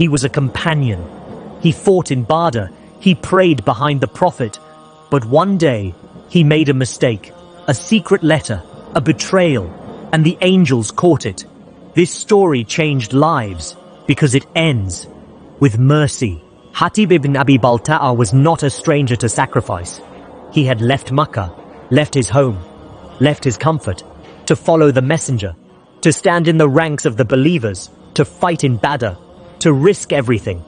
He was a companion. He fought in Badr. He prayed behind the Prophet. But one day, he made a mistake. A secret letter, a betrayal, and the angels caught it. This story changed lives because it ends with mercy. Hatib ibn Abi Balta'ah was not a stranger to sacrifice. He had left Makkah, left his home, left his comfort, to follow the messenger, to stand in the ranks of the believers, to fight in Badr, to risk everything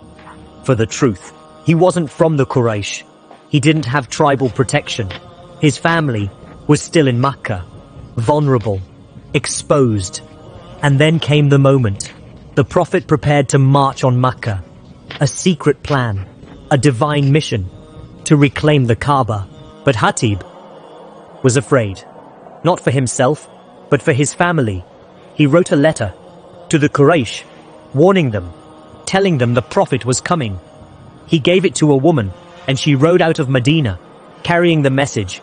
for the truth. He wasn't from the Quraysh. He didn't have tribal protection. His family was still in Makkah, vulnerable, exposed. And then came the moment. The Prophet prepared to march on Makkah. A secret plan, a divine mission to reclaim the Kaaba. But Hatib was afraid, not for himself, but for his family. He wrote a letter to the Quraysh, warning them, telling them the Prophet was coming. He gave it to a woman, and she rode out of Medina, carrying the message,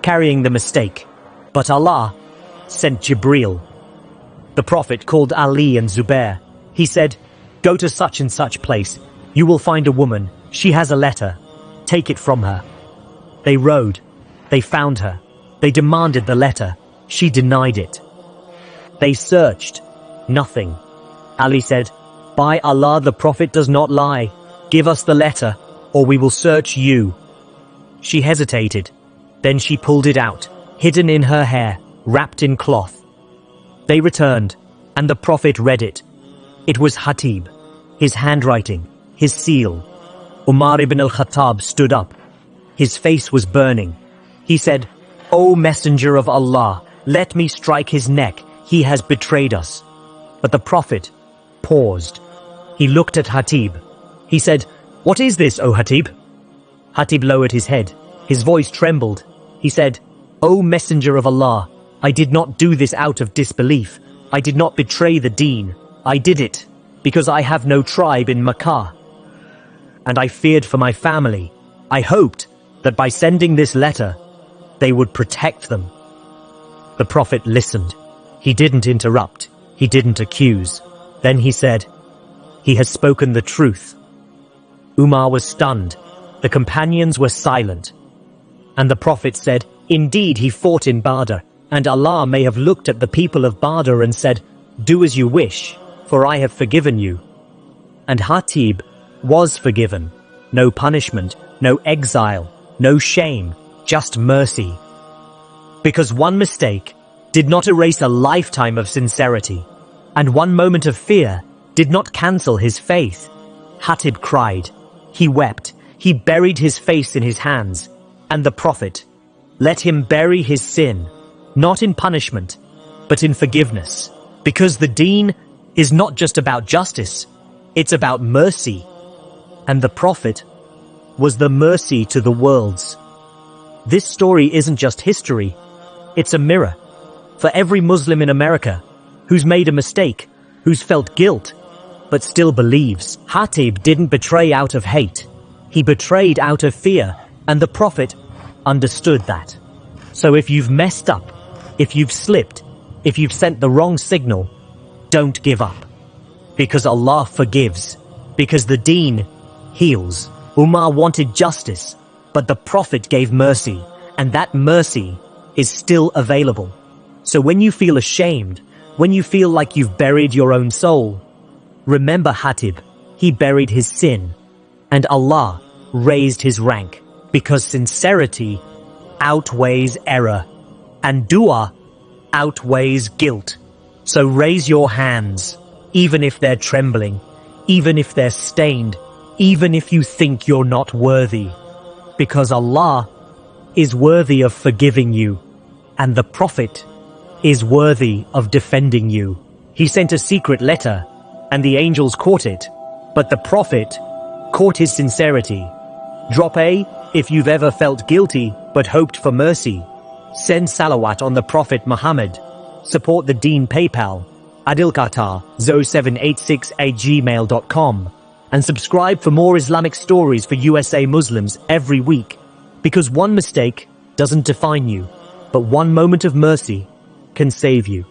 carrying the mistake. But Allah sent Jibreel. The Prophet called Ali and Zubair. He said, "Go to such and such place. You will find a woman. She has a letter. Take it from her." They rode. They found her. They demanded the letter. She denied it. They searched. Nothing. Ali said, "By Allah, the Prophet does not lie. Give us the letter, or we will search you." She hesitated. Then she pulled it out, hidden in her hair, wrapped in cloth. They returned, and the Prophet read it. It was Hatib, his handwriting, his seal. Umar ibn al-Khattab stood up. His face was burning. He said, "O Messenger of Allah, let me strike his neck. He has betrayed us." But the Prophet paused. He looked at Hatib. He said, "What is this, O Hatib?" Hatib lowered his head. His voice trembled. He said, "O Messenger of Allah, I did not do this out of disbelief. I did not betray the deen. I did it because I have no tribe in Makkah. And I feared for my family. I hoped that by sending this letter, they would protect them." The Prophet listened. He didn't interrupt. He didn't accuse. Then he said, "He has spoken the truth." Umar was stunned. The companions were silent. And the Prophet said, "Indeed, he fought in Badr, and Allah may have looked at the people of Badr and said, 'Do as you wish, for I have forgiven you.'" And Hatib was forgiven. No punishment, no exile, no shame, just mercy. Because one mistake did not erase a lifetime of sincerity, and one moment of fear did not cancel his faith. Hatib cried. He wept. He buried his face in his hands. And the Prophet let him bury his sin, not in punishment, but in forgiveness. Because the deen is not just about justice, it's about mercy. And the Prophet was the mercy to the worlds. This story isn't just history, it's a mirror for every Muslim in America who's made a mistake, who's felt guilt, but still believes. Hatib didn't betray out of hate. He betrayed out of fear, and the Prophet understood that. So if you've messed up, if you've slipped, if you've sent the wrong signal, don't give up. Because Allah forgives. Because the deen heals. Umar wanted justice, but the Prophet gave mercy, and that mercy is still available. So when you feel ashamed, when you feel like you've buried your own soul, remember Hatib. He buried his sin, and Allah raised his rank, because sincerity outweighs error, and dua outweighs guilt. So raise your hands, even if they're trembling, even if they're stained, even if you think you're not worthy, because Allah is worthy of forgiving you, and the Prophet is worthy of defending you. He sent a secret letter, and the angels caught it, but the Prophet caught his sincerity. Drop A if you've ever felt guilty but hoped for mercy. Send salawat on the Prophet Muhammad. Support the Deen PayPal, adilqatar 0786@gmail.com, and subscribe for more Islamic stories for USA Muslims every week. Because one mistake doesn't define you, but one moment of mercy can save you.